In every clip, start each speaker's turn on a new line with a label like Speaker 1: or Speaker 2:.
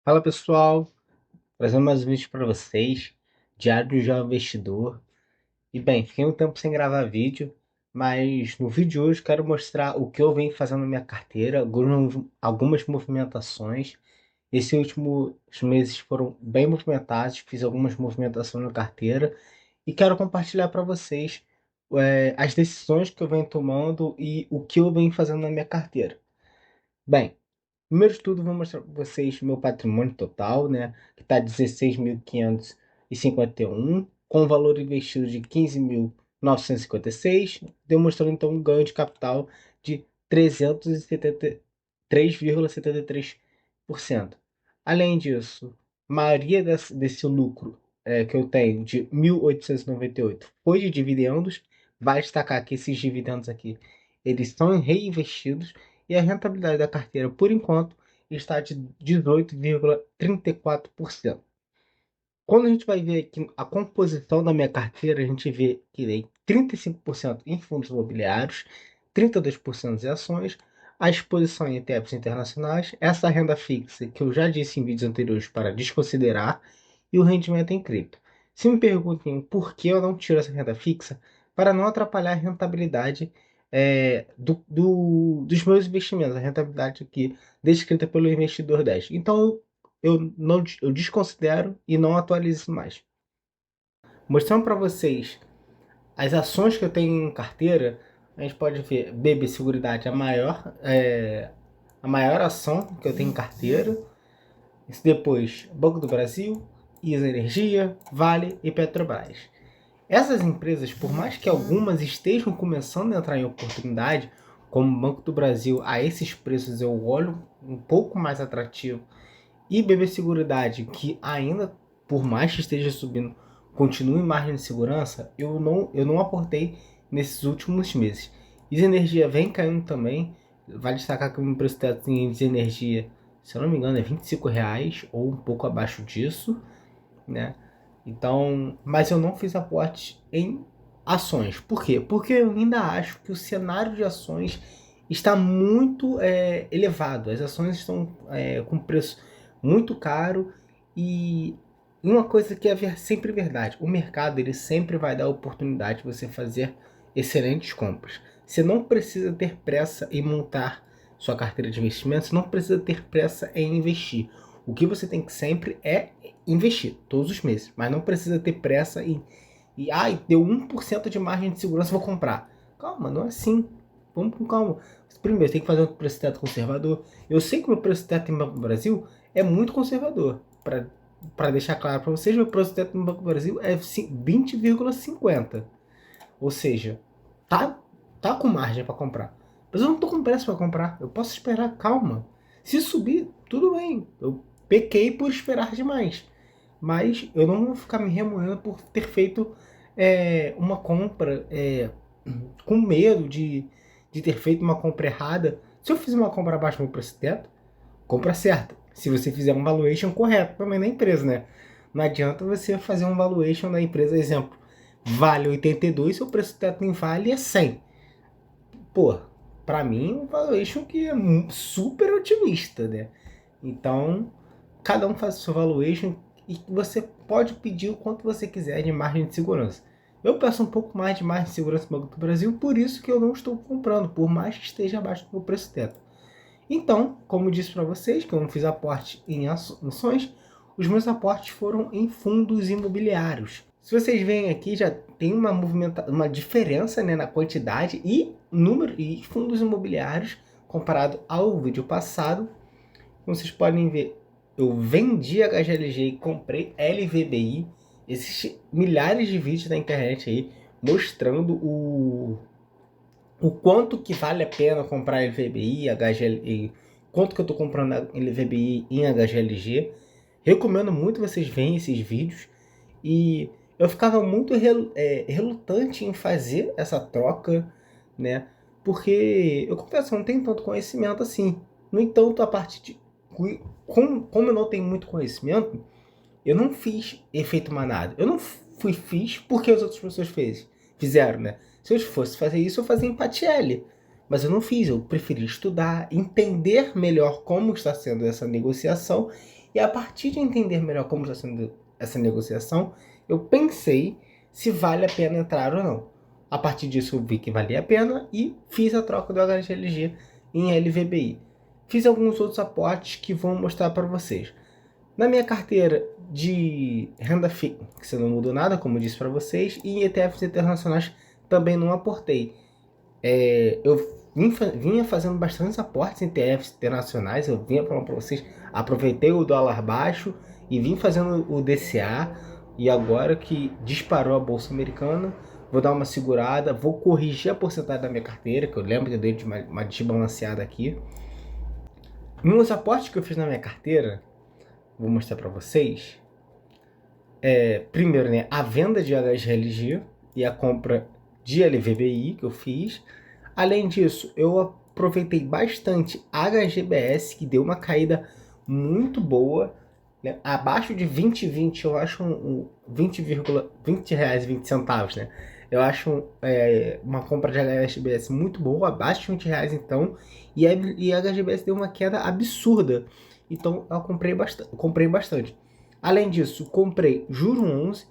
Speaker 1: Fala pessoal, trazendo mais um vídeo para vocês, Diário de um Jovem Investidor. E bem, fiquei um tempo sem gravar vídeo, mas no vídeo de hoje quero mostrar o que eu venho fazendo na minha carteira, algumas movimentações. Esses últimos meses foram bem movimentados, fiz algumas movimentações na carteira e quero compartilhar para vocês as decisões que eu venho tomando e o que eu venho fazendo na minha carteira. Bem, primeiro de tudo, vou mostrar para vocês meu patrimônio total, né? Que está 16.551, com um valor investido de 15.956, demonstrando então um ganho de capital de 373,73%. Além disso, a maioria desse lucro que eu tenho de 1.898 foi de dividendos. Vai destacar que esses dividendos aqui, eles são reinvestidos e a rentabilidade da carteira, por enquanto, está de 18,34%. Quando a gente vai ver aqui a composição da minha carteira, a gente vê que tem 35% em fundos imobiliários, 32% em ações, a exposição em ETFs internacionais, essa renda fixa que eu já disse em vídeos anteriores para desconsiderar, e o rendimento em cripto. Se me perguntem por que eu não tiro essa renda fixa, para não atrapalhar a rentabilidade dos meus investimentos, a rentabilidade aqui descrita pelo investidor 10. Então eu desconsidero e não atualizo isso mais. Mostrando para vocês as ações que eu tenho em carteira, a gente pode ver BB Seguridade, a maior ação que eu tenho em carteira. Depois, Banco do Brasil, ISA Energia, Vale e Petrobras. Essas empresas, por mais que algumas estejam começando a entrar em oportunidade, como o Banco do Brasil, a esses preços eu olho um pouco mais atrativo, e BB Seguridade, que ainda, por mais que esteja subindo, continua em margem de segurança, eu não aportei nesses últimos meses. ISA Energia vem caindo também. Vale destacar que o meu preço teto em ISA Energia, se eu não me engano, é R$ 25 ou um pouco abaixo disso, né? Então, mas eu não fiz aporte em ações. Por quê? Porque eu ainda acho que o cenário de ações está muito elevado. As ações estão com preço muito caro e uma coisa que é sempre verdade: o mercado ele sempre vai dar a oportunidade de você fazer excelentes compras. Você não precisa ter pressa em montar sua carteira de investimentos, você não precisa ter pressa em investir. O que você tem que sempre é investir todos os meses, mas não precisa ter pressa deu 1% de margem de segurança, vou comprar. Calma, não é assim. Vamos com calma. Primeiro, tem que fazer um preço teto conservador. Eu sei que o meu preço teto em Banco do Brasil é muito conservador. Para deixar claro para vocês, meu preço teto no Banco do Brasil é 20,50. Ou seja, tá, tá com margem para comprar. Mas eu não tô com pressa para comprar. Eu posso esperar, calma. Se subir, tudo bem. Eu pequei por esperar demais. Mas eu não vou ficar me remoendo por ter feito uma compra com medo de ter feito uma compra errada. Se eu fizer uma compra abaixo do meu preço teto, compra certa. Se você fizer um valuation correto também na empresa, né? Não adianta você fazer um valuation da empresa, exemplo, vale 82, seu preço teto em Vale é 100. Pô, pra mim um valuation que é super otimista, né? Então, cada um faz o seu valuation e você pode pedir o quanto você quiser de margem de segurança. Eu peço um pouco mais de margem de segurança no Banco do Brasil, por isso que eu não estou comprando, por mais que esteja abaixo do meu preço teto. Então, como disse para vocês, que eu não fiz aporte em ações, os meus aportes foram em fundos imobiliários. Se vocês veem aqui, já tem uma diferença, né, na quantidade e número e fundos imobiliários comparado ao vídeo passado. Como vocês podem ver, eu vendi HGLG e comprei LVBI. Existem milhares de vídeos na internet aí mostrando o quanto que vale a pena comprar LVBI, HGLG, quanto que eu estou comprando LVBI em HGLG. Recomendo muito vocês verem esses vídeos. E eu ficava muito relutante em fazer essa troca, né? Porque eu confesso, eu não tenho tanto conhecimento assim. No entanto, a parte de como eu não tenho muito conhecimento, eu não fiz efeito manada. Eu não fiz porque as outras pessoas fizeram, né? Se eu fosse fazer isso, eu fazia empatia L. Mas eu não fiz, eu preferi estudar, entender melhor como está sendo essa negociação E a partir de entender melhor como está sendo essa negociação, eu pensei se vale a pena entrar ou não. A partir disso eu vi que valia a pena e fiz a troca do HGLG em LVBI. Fiz alguns outros aportes que vou mostrar para vocês. Na minha carteira de renda fixa não mudou nada, como eu disse para vocês, e em ETFs internacionais também não aportei. Eu vinha fazendo bastantes aportes em ETFs internacionais, eu vinha falando para vocês, aproveitei o dólar baixo e vim fazendo o DCA, e agora que disparou a bolsa americana, vou dar uma segurada, vou corrigir a porcentagem da minha carteira, que eu lembro que eu dei uma desbalanceada aqui. Nos aportes que eu fiz na minha carteira, vou mostrar para vocês. Primeiro, né, a venda de HGLG e a compra de LVBI que eu fiz. Além disso, eu aproveitei bastante HGBS, que deu uma caída muito boa, né? Abaixo de 20,20, eu acho R$20,20, né? Eu acho uma compra de HGBS muito boa, abaixo de R$20 então, e a HGBS deu uma queda absurda, então eu comprei bastante. Além disso, comprei Juro 11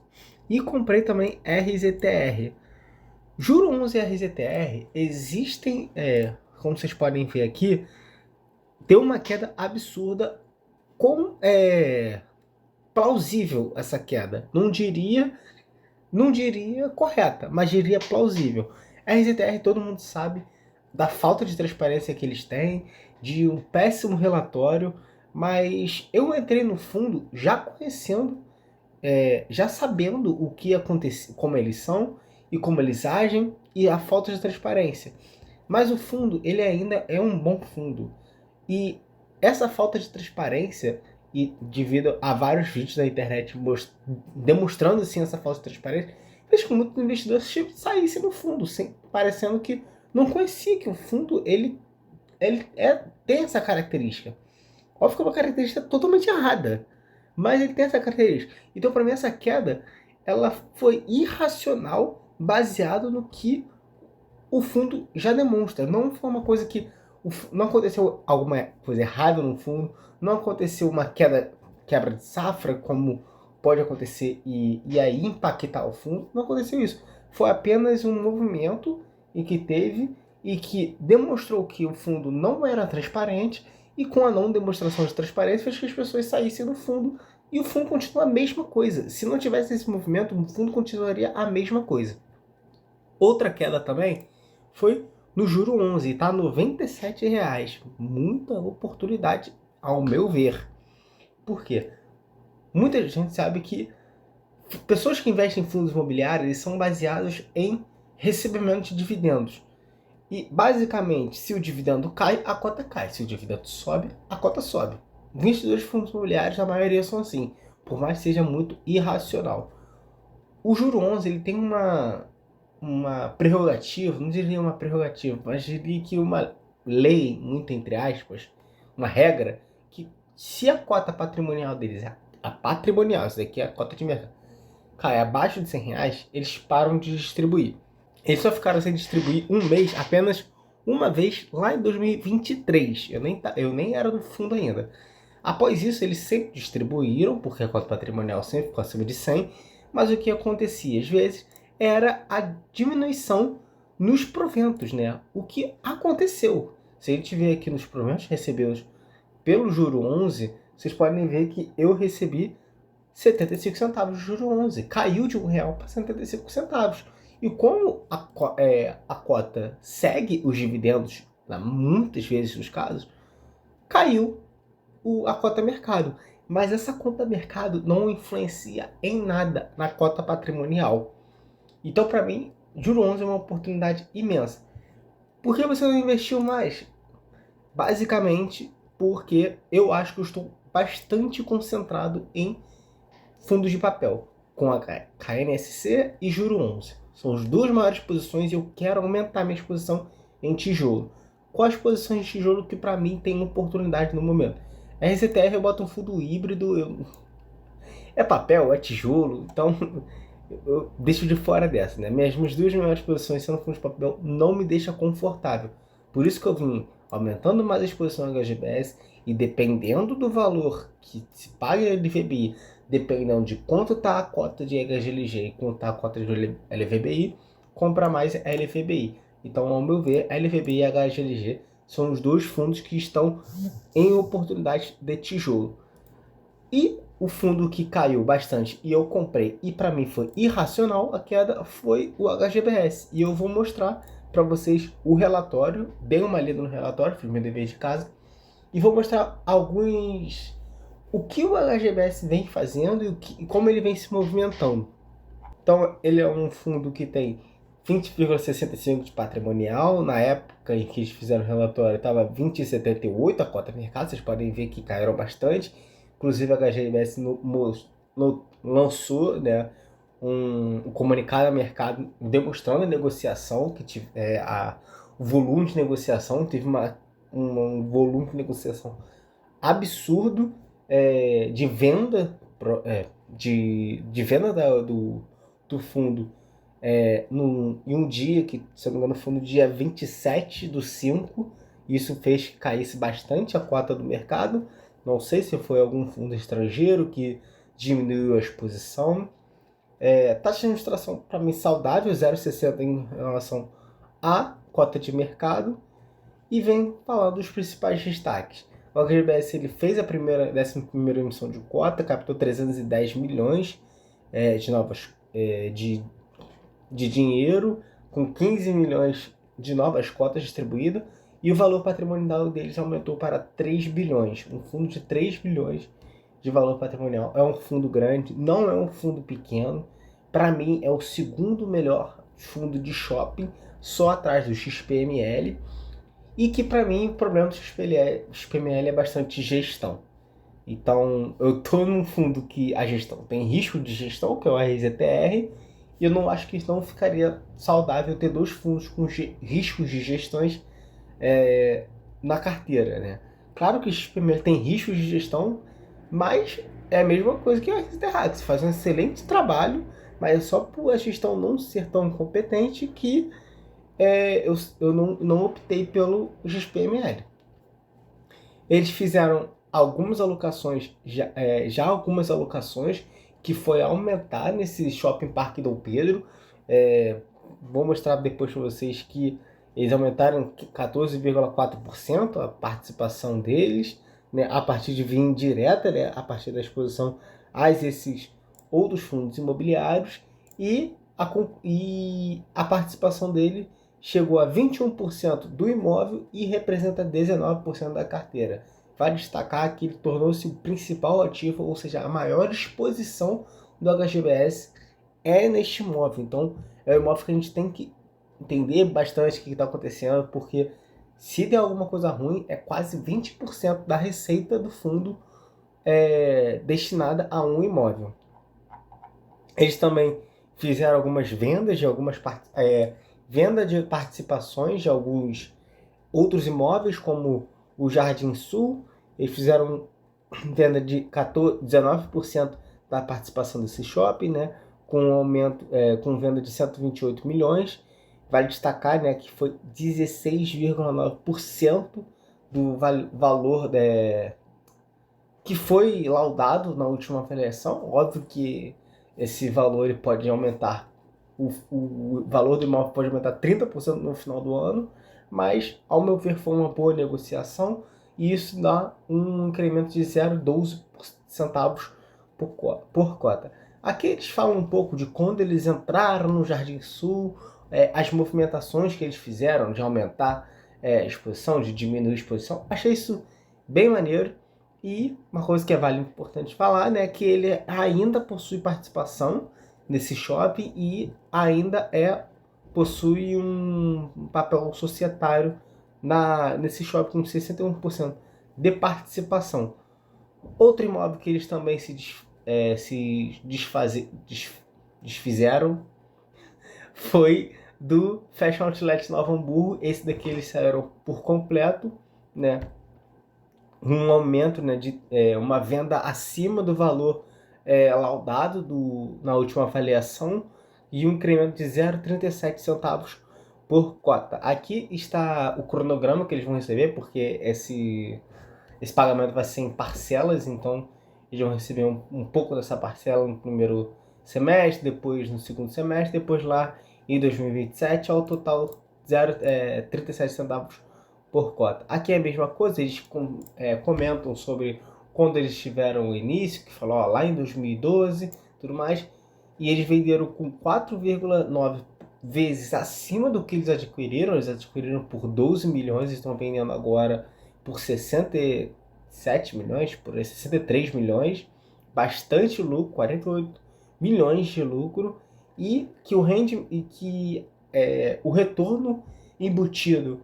Speaker 1: e comprei também RZTR. Juro 11 e RZTR existem, como vocês podem ver aqui, tem uma queda absurda, plausível essa queda. Não diria correta, mas diria plausível. RZTR todo mundo sabe da falta de transparência que eles têm, de um péssimo relatório, mas eu entrei no fundo já conhecendo, já sabendo o que acontece, como eles são e como eles agem e a falta de transparência. Mas o fundo, ele ainda é um bom fundo. E essa falta de transparência, e devido a vários vídeos na internet demonstrando sim essa falta de transparência, fez com que muitos investidores saíssem do fundo, parecendo que não conhecia que o fundo ele tem essa característica. Óbvio que é uma característica totalmente errada, mas ele tem essa característica. Então, para mim, essa queda ela foi irracional, baseado no que o fundo já demonstra. Não foi uma coisa que não aconteceu alguma coisa errada no fundo, não aconteceu uma quebra de safra, como pode acontecer e aí impactar o fundo. Não aconteceu isso. Foi apenas um movimento em que teve e que demonstrou que o fundo não era transparente, e com a não demonstração de transparência fez que as pessoas saíssem do fundo, e o fundo continua a mesma coisa. Se não tivesse esse movimento, o fundo continuaria a mesma coisa. Outra queda também foi no Juro 11, está R$ 97,00. Muita oportunidade, ao meu ver. Por quê? Muita gente sabe que pessoas que investem em fundos imobiliários são baseados em recebimento de dividendos. E, basicamente, se o dividendo cai, a cota cai. Se o dividendo sobe, a cota sobe. Investidores de fundos imobiliários, a maioria são assim, por mais que seja muito irracional. O Juro 11 ele tem uma prerrogativa, não diria uma prerrogativa, mas diria que uma lei, muito entre aspas, uma regra, que se a cota patrimonial deles, a patrimonial, isso daqui é a cota de mercado, cai abaixo de R$100, eles param de distribuir. Eles só ficaram sem distribuir um mês, apenas uma vez, lá em 2023. Eu nem era do fundo ainda. Após isso, eles sempre distribuíram, porque a cota patrimonial sempre ficou acima de 100, mas o que acontecia às vezes era a diminuição nos proventos, né? O que aconteceu. Se a gente vê aqui nos proventos recebidos pelo Juro 11, vocês podem ver que eu recebi 75 centavos de Juro 11. Caiu de R$1 para 75 centavos. E como a cota segue os dividendos, muitas vezes nos casos, caiu a cota mercado. Mas essa cota mercado não influencia em nada na cota patrimonial. Então, para mim, Juro 11 é uma oportunidade imensa. Por que você não investiu mais? Basicamente, porque eu acho que eu estou bastante concentrado em fundos de papel, com a KNSC e Juro 11. São as duas maiores posições e eu quero aumentar minha exposição em tijolo. Quais posições de tijolo que para mim tem oportunidade no momento? RZTR eu boto um fundo híbrido, é papel, é tijolo, então eu deixo de fora dessa, né? Minhas duas maiores posições sendo fundos de papel não me deixa confortável. Por isso que eu vim aumentando mais a exposição ao HGBS e dependendo do valor que se paga em LVBI, dependendo de quanto está a cota de HGLG e quanto está a cota de LVBI, compra mais LVBI. Então, ao meu ver, LVBI e HGLG são os dois fundos que estão em oportunidade de tijolo. E o fundo que caiu bastante e eu comprei e para mim foi irracional a queda foi o HGBS. E eu vou mostrar para vocês o relatório, dei uma lida no relatório, fiz meu dever de casa, e vou mostrar o que o HGBS vem fazendo e como ele vem se movimentando. Então, ele é um fundo que tem 20,65 de patrimonial. Na época em que eles fizeram o relatório, estava 20,78 a cota de mercado. Vocês podem ver que caíram bastante. Inclusive, a HGBS lançou, né, um comunicado ao mercado demonstrando a negociação, o volume de negociação. Teve um volume de negociação absurdo de venda, de venda do fundo em um dia que, se eu não me engano, foi no dia 27/5. Isso fez que caísse bastante a cota do mercado. Não sei se foi algum fundo estrangeiro que diminuiu a exposição. Taxa de administração, para mim, saudável, 0,60 em relação à cota de mercado. E vem falando dos principais destaques. O HGBS ele fez a 11ª emissão de cota, captou 310 milhões de novas de dinheiro, com 15 milhões de novas cotas distribuídas, e o valor patrimonial deles aumentou para 3 bilhões. Um fundo de 3 bilhões de valor patrimonial. É um fundo grande, não é um fundo pequeno. Para mim, é o segundo melhor fundo de shopping, só atrás do XPML. E que, para mim, o problema do XPML é bastante gestão. Então, eu estou num fundo que a gestão tem risco de gestão, que é o RZTR, e eu não acho que não ficaria saudável ter dois fundos com riscos de gestões na carteira, né? Claro que o XPML tem riscos de gestão, mas é a mesma coisa que o RZTR, que faz um excelente trabalho, mas é só por a gestão não ser tão competente que eu não optei pelo XPML. Eles fizeram algumas alocações, já algumas alocações, que foi aumentar nesse Shopping Parque Dom Pedro. Vou mostrar depois para vocês que eles aumentaram 14,4% a participação deles, né, a partir de via indireta, né, a partir da exposição a esses outros fundos imobiliários, e a participação dele chegou a 21% do imóvel e representa 19% da carteira. Vale destacar que ele tornou-se o principal ativo, ou seja, a maior exposição do HGBS é neste imóvel. Então, é um imóvel que a gente tem que entender bastante o que está acontecendo, porque se der alguma coisa ruim, é quase 20% da receita do fundo destinada a um imóvel. Eles também fizeram algumas vendas de venda de participações de alguns outros imóveis, como o Jardim Sul. Eles fizeram venda de 19% da participação desse shopping, né, com um aumento, com venda de 128 milhões. Vale destacar, né, que foi 16,9% do valor que foi laudado na última avaliação. Óbvio que esse valor ele pode aumentar, o valor do imóvel pode aumentar 30% no final do ano, mas, ao meu ver, foi uma boa negociação e isso dá um incremento de 0,12 centavos por cota. Aqui eles falam um pouco de quando eles entraram no Jardim Sul, as movimentações que eles fizeram de aumentar a exposição, de diminuir a exposição. Achei isso bem maneiro. E uma coisa que vale importante falar, né, que ele ainda possui participação nesse shopping e ainda possui um papel societário nesse shopping com 61% de participação. Outro imóvel que eles também se desfizeram foi do Fashion Outlet Novo Hamburgo. Esse daqui eles saíram por completo, né? Um aumento, né, de uma venda acima do valor laudado na última avaliação e um incremento de 0,37 centavos por cota. Aqui está o cronograma que eles vão receber, porque esse pagamento vai ser em parcelas, então eles vão receber um pouco dessa parcela no primeiro semestre, depois no segundo semestre, depois lá em 2027, ao total 37 centavos por cota. Aqui é a mesma coisa, eles comentam sobre quando eles tiveram o início, que falou lá em 2012, tudo mais, e eles venderam com 4,9 vezes acima do que eles adquiriram por 12 milhões, estão vendendo agora por 67 milhões, por 63 milhões, bastante lucro, 48 milhões de lucro, e que o retorno embutido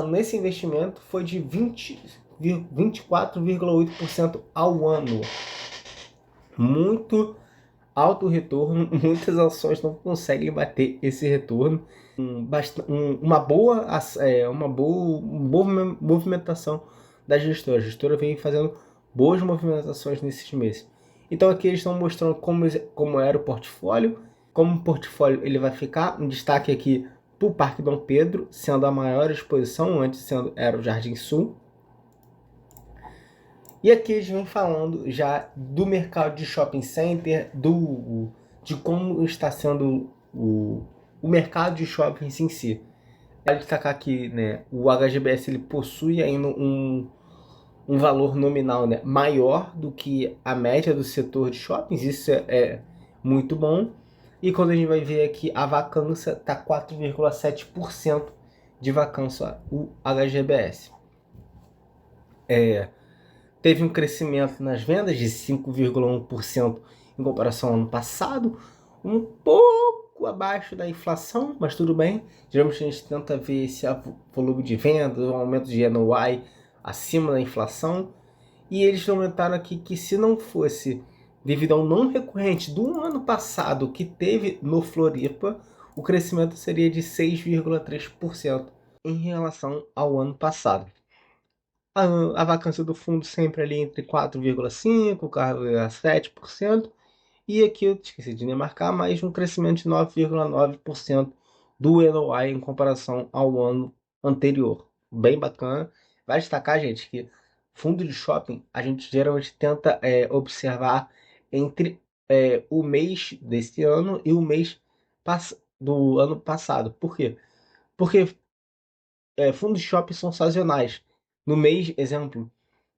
Speaker 1: nesse investimento foi de 24,8% ao ano. Muito alto retorno, muitas ações não conseguem bater esse retorno. Uma boa movimentação da gestora. A gestora vem fazendo boas movimentações nesses meses. Então aqui eles estão mostrando como era o portfólio, como o portfólio ele vai ficar. Um destaque aqui para o Parque Dom Pedro, sendo a maior exposição, antes era o Jardim Sul. E aqui eles vêm falando já do mercado de shopping center, de como está sendo o mercado de shoppings em si. Vale destacar que, né, o HGBS ele possui ainda um valor nominal, né, maior do que a média do setor de shoppings, isso é muito bom. E quando a gente vai ver aqui, a vacância está 4,7% de vacância, o HGBS. Teve um crescimento nas vendas de 5,1% em comparação ao ano passado, um pouco abaixo da inflação, mas tudo bem. Geralmente a gente tenta ver esse volume de vendas, o aumento de NOI acima da inflação. E eles comentaram aqui que se não fosse devido ao não recorrente do ano passado que teve no Floripa, o crescimento seria de 6,3% em relação ao ano passado. A vacância do fundo sempre ali entre 4,5% e 7%. E aqui eu esqueci de marcar, mais um crescimento de 9,9% do NOI em comparação ao ano anterior. Bem bacana. Vai destacar, gente, que fundo de shopping a gente geralmente tenta observar entre o mês desse ano e o mês do ano passado. Por quê? Porque fundos de shopping são sazonais. No mês, exemplo,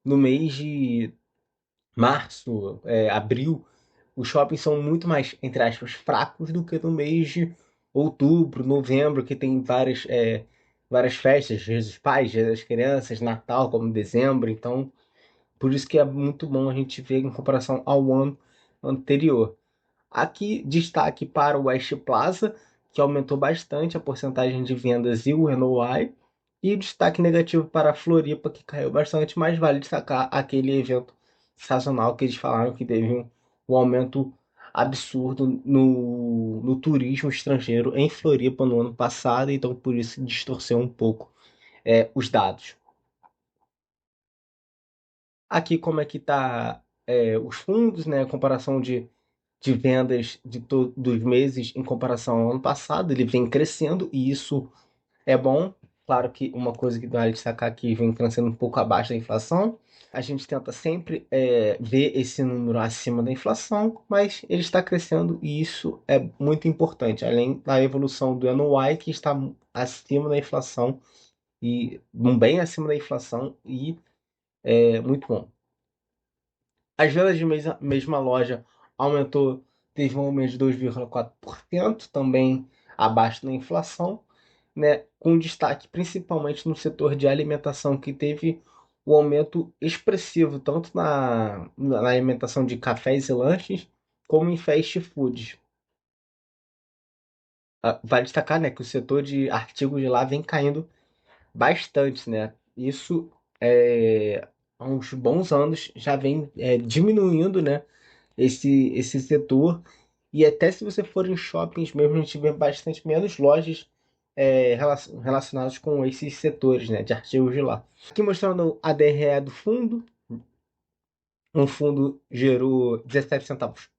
Speaker 1: no mês de março, abril, os shoppings são muito mais, entre aspas, fracos do que no mês de outubro, novembro, que tem várias festas, Dia dos Pais, Dia das Crianças, Natal, como dezembro. Então, por isso que é muito bom a gente ver em comparação ao ano anterior. Aqui, destaque para o West Plaza, que aumentou bastante a porcentagem de vendas e o NOI. E destaque negativo para a Floripa, que caiu bastante, mas vale destacar aquele evento sazonal que eles falaram que teve um aumento absurdo no turismo estrangeiro em Floripa no ano passado, então por isso distorceu um pouco os dados. Aqui como é que está os fundos, né? Comparação de vendas dos meses em comparação ao ano passado, ele vem crescendo e isso é bom. Claro que uma coisa que vale destacar aqui vem crescendo um pouco abaixo da inflação. A gente tenta sempre ver esse número acima da inflação, mas ele está crescendo e isso é muito importante, além da evolução do NOI que está acima da inflação e bem acima da inflação e é muito bom. As vendas de mesma loja aumentou, teve um aumento de 2,4%, também abaixo da inflação, né, com destaque principalmente no setor de alimentação, que teve um aumento expressivo, tanto na alimentação de cafés e lanches, como em fast foods. Vale destacar, né, que o setor de artigos de lá vem caindo bastante, né? Isso há uns bons anos já vem diminuindo, né? Esse setor. E até se você for em shoppings mesmo, a gente vê bastante menos lojas relacionadas com esses setores, né? De artigos de lá. Aqui mostrando a DRE do fundo. Um fundo gerou 17 centavos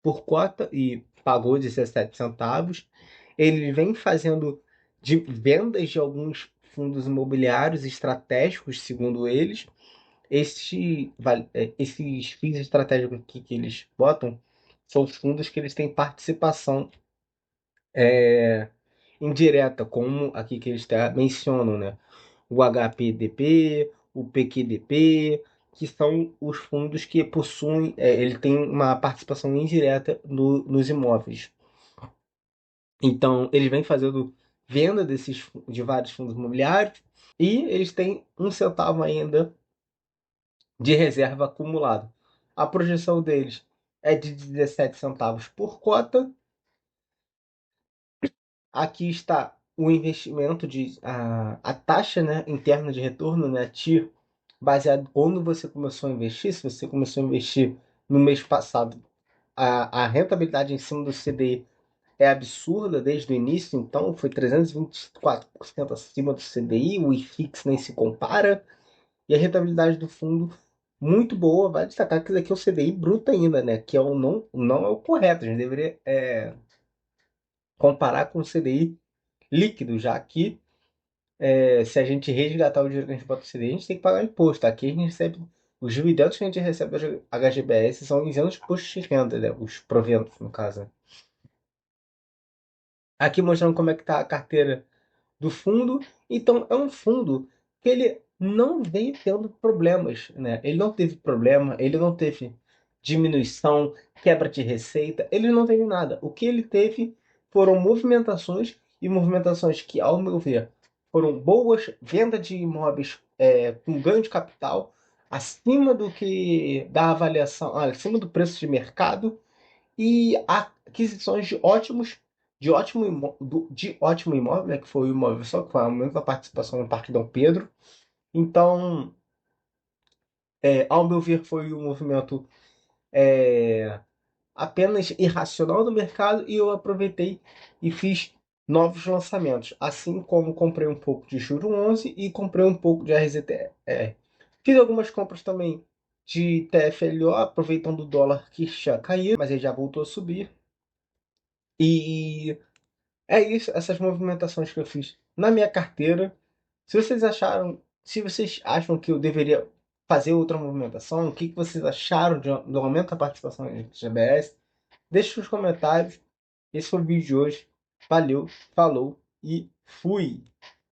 Speaker 1: por cota e pagou 17 centavos. Ele vem fazendo de vendas de alguns fundos imobiliários estratégicos, segundo eles. Esses FIIs estratégicos que eles botam são os fundos que eles têm participação indireta, como aqui que eles mencionam, né? O HPDP, o PQDP, que são os fundos que possuem, ele tem uma participação indireta nos imóveis. Então, eles vêm fazendo venda de vários fundos imobiliários e eles têm 1 centavo ainda de reserva acumulado. A projeção deles é de 17 centavos por cota. Aqui está o investimento a taxa, né, interna de retorno, né, TIR, baseado quando você começou a investir. Se você começou a investir no mês passado, a rentabilidade em cima do CDI é absurda desde o início, então foi 324% acima do CDI, o IFIX nem se compara, e a rentabilidade do fundo muito boa. Vai destacar que isso aqui é o CDI bruto ainda, né, que é não é o correto, a gente deveria comparar com o CDI líquido, já que se a gente resgatar o dinheiro que a gente bota no CDI, a gente tem que pagar imposto. Aqui a gente recebe os dividendos que a gente recebe da HGBS são isentos de imposto de renda, né, os proventos, no caso. Aqui mostrando como é que está a carteira do fundo. Então, é um fundo que ele não veio tendo problemas, né? Ele não teve problema, ele não teve diminuição, quebra de receita, ele não teve nada. O que ele teve foram movimentações e movimentações que, ao meu ver, foram boas, venda de imóveis com ganho de capital acima do que da avaliação, acima do preço de mercado e aquisições de ótimo imóvel, né, que foi o imóvel só que foi o aumento da participação no Parque Dom Pedro. Então, ao meu ver, foi um movimento apenas irracional do mercado e eu aproveitei e fiz novos lançamentos, assim como comprei um pouco de Juro 11 e comprei um pouco de RZTR. Fiz algumas compras também de TFLO, aproveitando o dólar que já caiu, mas ele já voltou a subir. E é isso, essas movimentações que eu fiz na minha carteira. Se vocês acham que eu deveria fazer outra movimentação, o que vocês acharam do aumento da participação em GBS, deixe nos comentários. Esse foi o vídeo de hoje. Valeu, falou e fui!